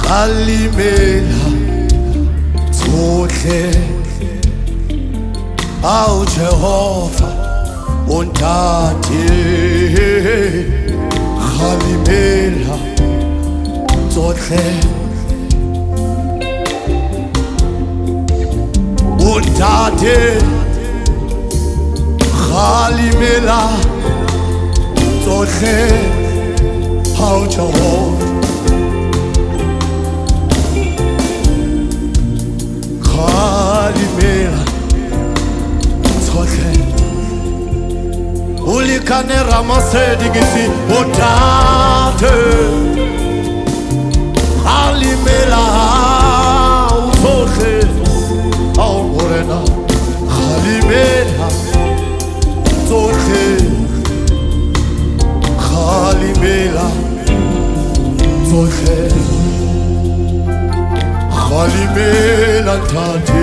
Halimela tsohle ao Jehova untate halimela tsohle untate halimela tsohle ao Jehova halimela tsohle ulikane ramasedi gisi untate halimela tsohle ao morena halimela tsohle halimela tsohle halimela ntate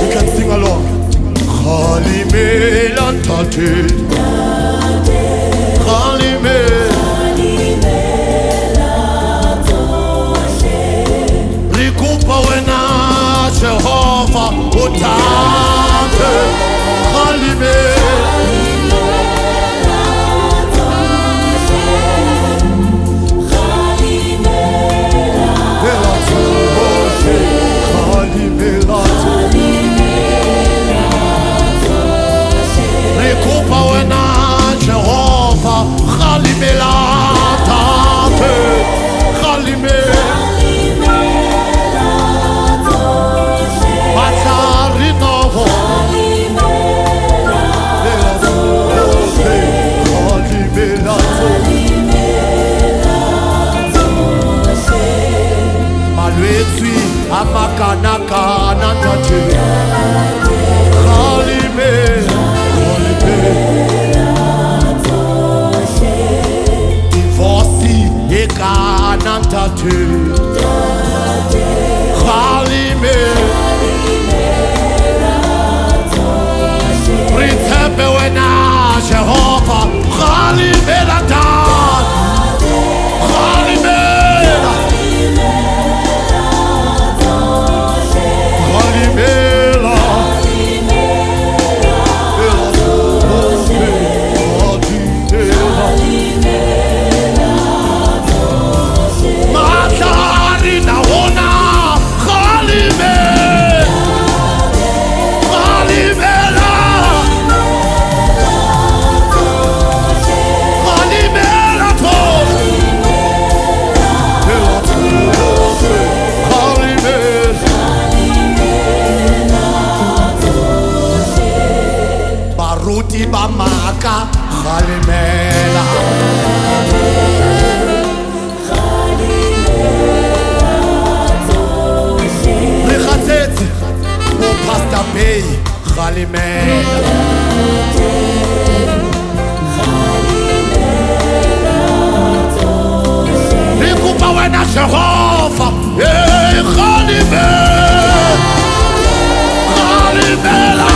you can sing along halimela ntate rikupa wena Jehova utate halimela rikupa wena Jehova halimela tate halimela batari novo halimela malwetsi amakanakana tate halimela divorce ekana tate halimela rithembe wena Jehova halimela tate halimela halimela matari naona baruti bamaka halimela rikhatsetse mo Pastor Bay halimela rikupa wena Jehova halimela halimela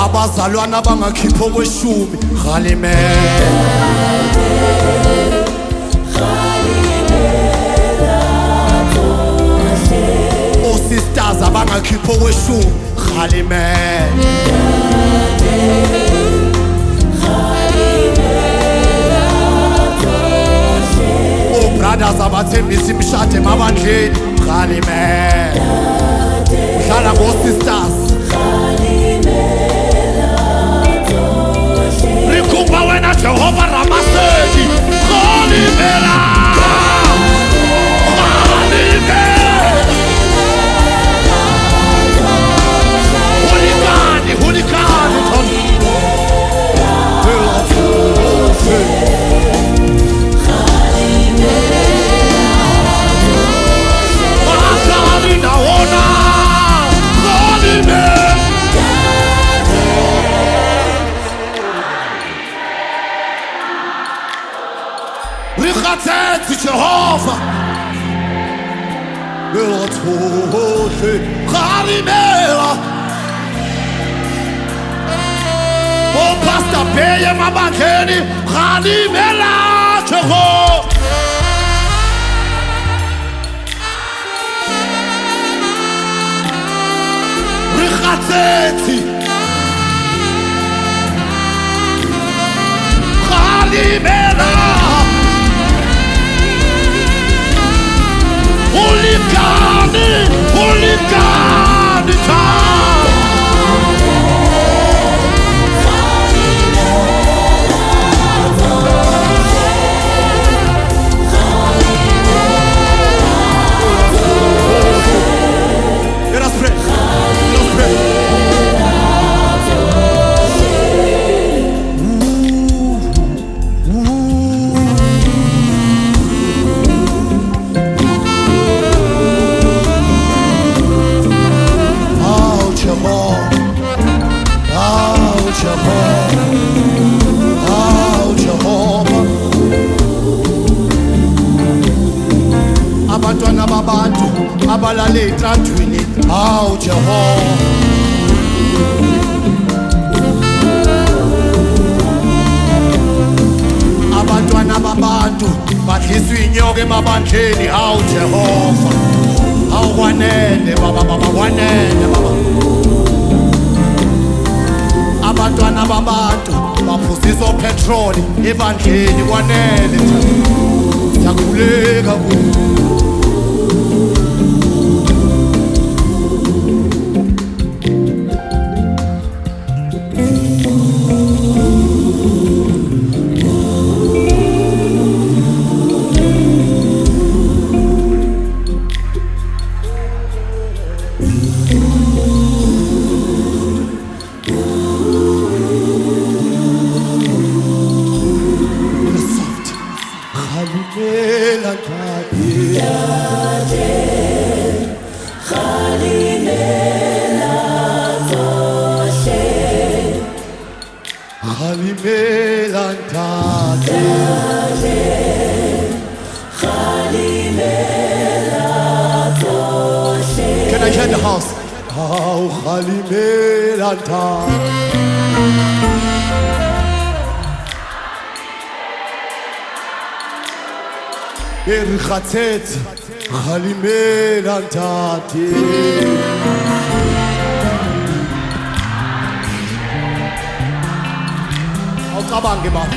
abazalwana bangakhipha okweshumi halimela osisters abangakhipha okweshumi halimela obrothers abathembisa imishado emabandleni halimela uhlala ngosisters rikupa wena Jehova ramasedi halimela Sithi Jehova Lothohle Khalimela Oh Pastor Beye mabandleni Khalimela Jehova Rikhatsethi Khalimela Ulikani Let us pray. Let us pray. Abantwana babantu abalale etrandwini hawu Jehova abantwana babantu badliswa inyoka emabandleni hawu Jehova hawu kwanele baba kwanele baba abantwana babantu baphuziswa petroli ebandleni kwanele siyakhuleka Can I hear the house? How Khalimela Erikhatset Khalimela Ntati Awucabange baba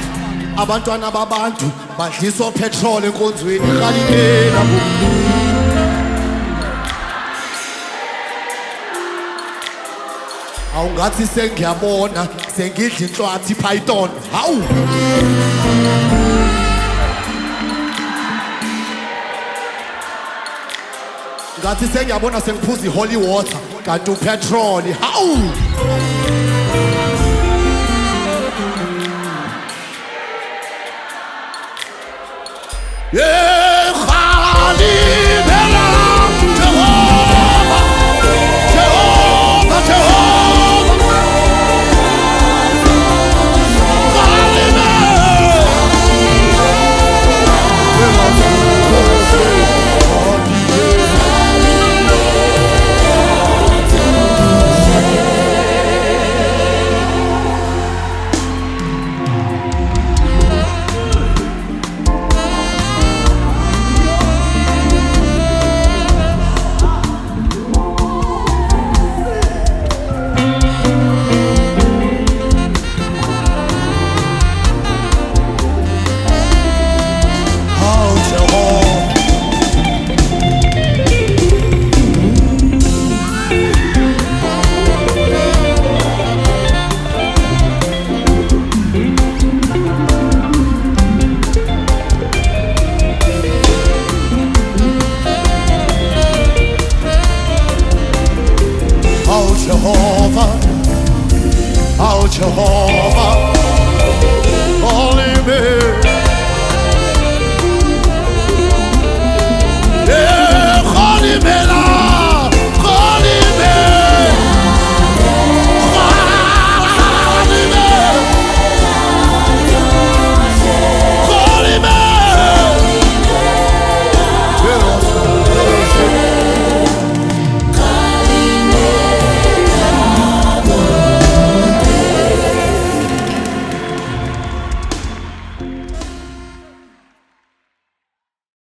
abantwana babantu badliswa petrol enkonzweni Khalimela awungathi sengiyabona sengidla inhlwathi python hawu ngathi sengiyabona sengiphuza iholy water kanti upetrol hawu yeah Khalimela Jehova Jehova Jehova Jehovah, oh Jehovah.